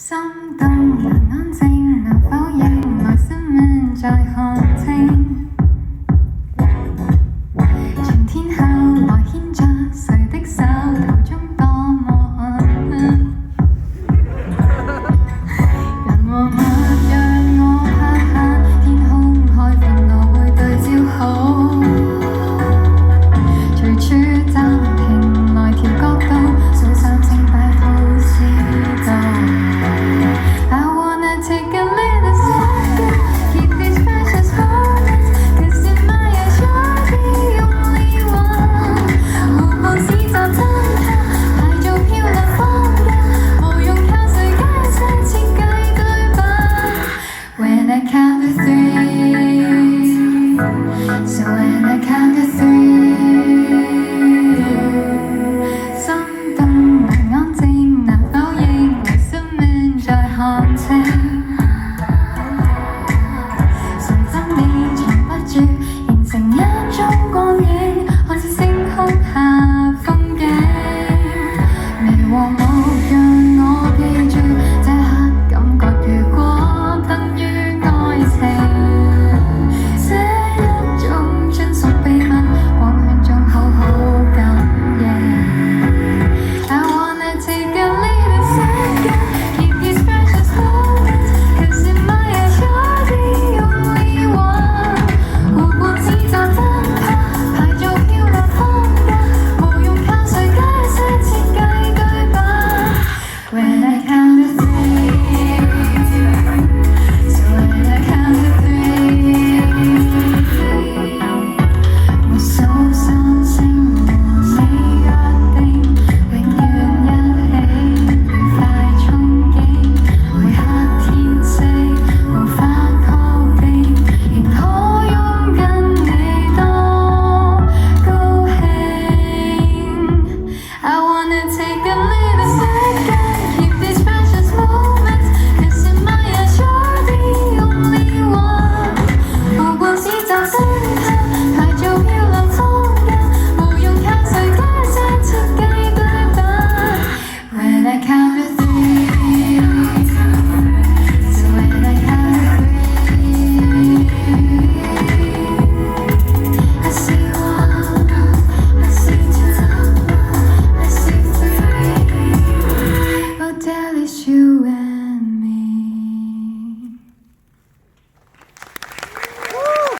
心動難安靜，能否認內心悶在看清？全天候來牽着誰的手，途中多麼寒冷。人和物讓我拍下，天空開闊我會對焦好。隨處暫停來調角度，數三聲擺 pose 知道。I wanna take a little second, keep these precious moments, 'cause in my eyes you're the only one。互碰試就真的，排做漂亮風格，無用靠誰解釋設計對白。When I count to three, so when I count to three， 心動難安靜，難否認內心悶在看清？誰真你藏不住，形成一種光影，看似星空下風景。微和我